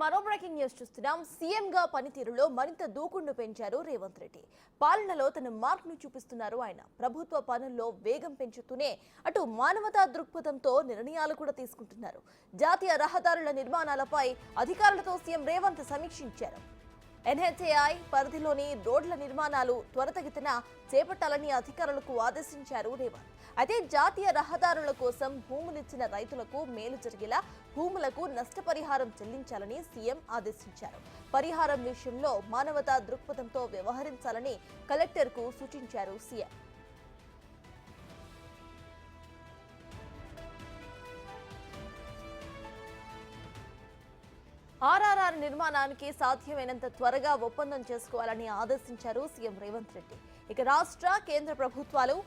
మరో breaking news చూస్తున్నాం. సీఎంగా పనితీరులో మరింత దూకుడును పెంచారు రేవంత్ రెడ్డి. పాలనలో తన మార్క్ను చూపిస్తున్నారు ఆయన. ప్రభుత్వ పనుల్లో వేగం పెంచుతూనే అటు మానవతా దృక్పథంతో నిర్ణయాలు కూడా తీసుకుంటున్నారు. జాతీయ రహదారుల నిర్మాణాలపై అధికారులతో సీఎం రేవంత్ సమీక్షించారు. ఎన్హెచ్ఏఐ పరిధిలోని రోడ్ల నిర్మాణాలు త్వరితగతిన చేపట్టాలని అధికారులకు ఆదేశించారు రేవంత్. అయితే జాతీయ రహదారుల కోసం భూములిచ్చిన రైతులకు మేలు జరిగేలా భూములకు నష్టపరిహారం చెల్లించాలని సీఎం ఆదేశించారు. పరిహారం విషయంలో మానవతా దృక్పథంతో వ్యవహరించాలని కలెక్టర్కు సూచించారు సీఎం. ఆర్ఆర్ఆర్ నిర్మాణానికి సాధ్యమైనంత త్వరగా ఒప్పందం చేసుకోవాలని ఆదేశించారు సీఎం రేవంత్ రెడ్డి. ఇక రాష్ట్ర కేంద్ర ప్రభుత్వాలు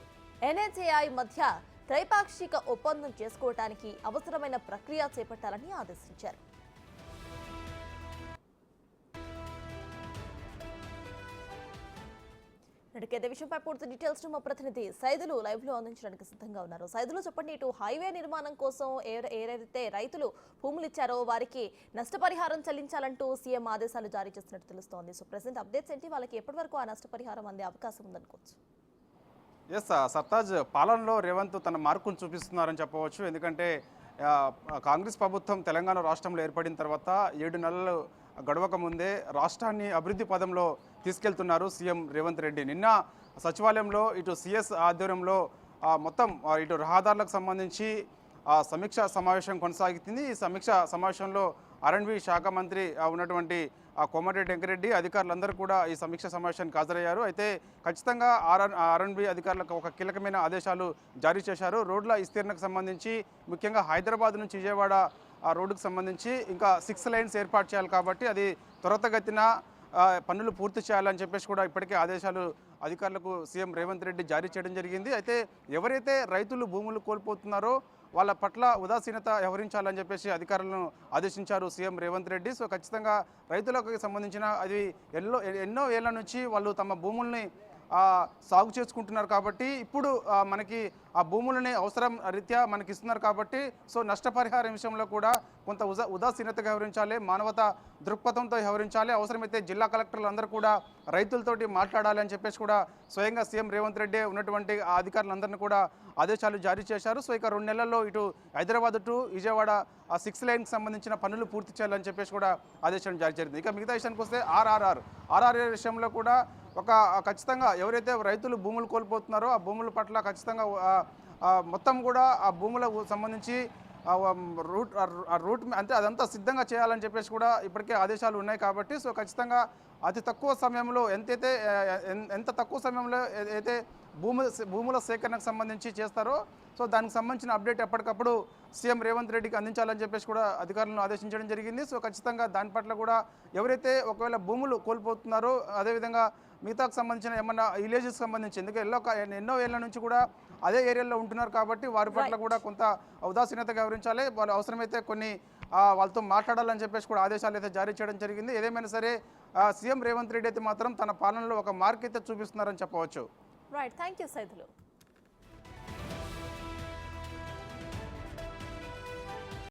ఎన్హెచ్ఏఐ మధ్య త్రైపాక్షిక ఒప్పందం చేసుకోవడానికి అవసరమైన ప్రక్రియ చేపట్టాలని ఆదేశించారు. ఇదే విషయంపై పూర్తి డీటెయిల్స్ మా ప్రతినిధి సైదులు లైవ్ లో అందించడానికి సిద్ధంగా ఉన్నారు. సైదులు చెప్పండి, ఇటు హైవే నిర్మాణం కోసం ఏదైతే రైతులు భూములు ఇచ్చారో వారికి నష్టపరిహారం చెల్లించాలంటూ సీఎం ఆదేశాలు జారీ చేస్తున్నట్టు తెలుస్తోంది. సో ప్రెసెంట్ అప్డేట్స్ ఏంటి, వాళ్ళకి ఎప్పటి వరకు ఆ నష్టపరిహారం అందే అవకాశం ఉందనుకోవచ్చు? ఎస్ సర్తాజ్, పాలనలో రేవంత్ తన మార్కును చూపిస్తున్నారని చెప్పవచ్చు. ఎందుకంటే కాంగ్రెస్ ప్రభుత్వం తెలంగాణ రాష్ట్రంలో ఏర్పడిన తర్వాత 7 నెలలు గడవక ముందే రాష్ట్రాన్ని అభివృద్ధి పదంలో తీసుకెళ్తున్నారు సీఎం రేవంత్ రెడ్డి. నిన్న సచివాలయంలో ఇటు సిఎస్ ఆధ్వర్యంలో మొత్తం ఇటు రహదారులకు సంబంధించి సమీక్ష సమావేశం కొనసాగుతుంది. ఈ సమీక్ష సమావేశంలో ఆర్ఎండ్బి శాఖ మంత్రి ఉన్నటువంటి కోమటిరెడ్డి వెంకరెడ్డి అధికారులందరూ కూడా ఈ సమీక్ష సమావేశానికి హాజరయ్యారు. అయితే ఖచ్చితంగా ఆర్ఎండ్బి అధికారులకు ఒక కీలకమైన ఆదేశాలు జారీ చేశారు. రోడ్ల విస్తీర్ణకు సంబంధించి ముఖ్యంగా హైదరాబాద్ నుంచి విజయవాడ రోడ్డుకు సంబంధించి ఇంకా 6 లైన్స్ ఏర్పాటు చేయాలి కాబట్టి అది త్వరితగతిన పనులు పూర్తి చేయాలని చెప్పేసి కూడా ఇప్పటికే ఆదేశాలు అధికారులకు సీఎం రేవంత్ రెడ్డి జారీ చేయడం జరిగింది. అయితే ఎవరైతే రైతులు భూములు కోల్పోతున్నారో వాళ్ళ పట్ల ఉదాసీనత వ్యవహరించాలని చెప్పేసి అధికారులను ఆదేశించారు సీఎం రేవంత్ రెడ్డి. సో ఖచ్చితంగా రైతులకు సంబంధించిన అది ఎన్నో ఏళ్ల నుంచి వాళ్ళు తమ భూముల్ని సాగు చేసుకుంటున్నారు కాబట్టి ఇప్పుడు మనకి ఆ భూములని అవసరం రీత్యా మనకి ఇస్తున్నారు కాబట్టి సో నష్టపరిహారం విషయంలో కూడా కొంత ఉదాసీనతగా వ్యవహరించాలి, మానవతా దృక్పథంతో వ్యవహరించాలి. అవసరమైతే జిల్లా కలెక్టర్లు అందరూ కూడా రైతులతోటి మాట్లాడాలి అని చెప్పేసి కూడా స్వయంగా సీఎం రేవంత్ రెడ్డి ఉన్నటువంటి అధికారులందరినీ కూడా ఆదేశాలు జారీ చేశారు. సో ఇక 2 నెలల్లో ఇటు హైదరాబాద్ టు విజయవాడ 6 లైన్కి సంబంధించిన పనులు పూర్తి చేయాలని చెప్పేసి కూడా ఆదేశాలు జారీ చేసింది. ఇక మిగతా విషయానికి వస్తే ఆర్ఆర్ఆర్ విషయంలో కూడా ఖచ్చితంగా ఎవరైతే రైతులు భూములు కోల్పోతున్నారో ఆ భూముల పట్ల ఖచ్చితంగా మొత్తం కూడా ఆ భూములకు సంబంధించి రూట్ అంటే అదంతా సిద్ధంగా చేయాలని చెప్పేసి కూడా ఇప్పటికే ఆదేశాలు ఉన్నాయి కాబట్టి సో ఖచ్చితంగా అతి తక్కువ సమయంలో ఎంత తక్కువ సమయంలో అయితే భూముల సేకరణకు సంబంధించి చేస్తారో సో దానికి సంబంధించిన అప్డేట్ ఎప్పటికప్పుడు సీఎం రేవంత్ రెడ్డికి అందించాలని చెప్పేసి కూడా అధికారులను ఆదేశించడం జరిగింది. సో ఖచ్చితంగా దాని పట్ల కూడా ఎవరైతే ఒకవేళ భూములు కోల్పోతున్నారో అదేవిధంగా మిగతాకు సంబంధించిన ఏమన్నా విలేజెస్కి సంబంధించి ఎందుకంటే ఎన్నో ఏళ్ల నుంచి కూడా అదే ఏరియాలో ఉంటున్నారు కాబట్టి వారి పట్ల కూడా కొంత ఉదాసీనతగా వ్యవహరించాలి, వాళ్ళు అవసరమైతే కొన్ని వాళ్ళతో మాట్లాడాలని చెప్పేసి కూడా ఆదేశాలు అయితే జారీ చేయడం జరిగింది. ఏదేమైనా సరే సీఎం రేవంత్ రెడ్డి అయితే మాత్రం తన పాలనలో ఒక మార్క్ అయితే చూపిస్తున్నారని చెప్పవచ్చు. Right, thank you Saidulu.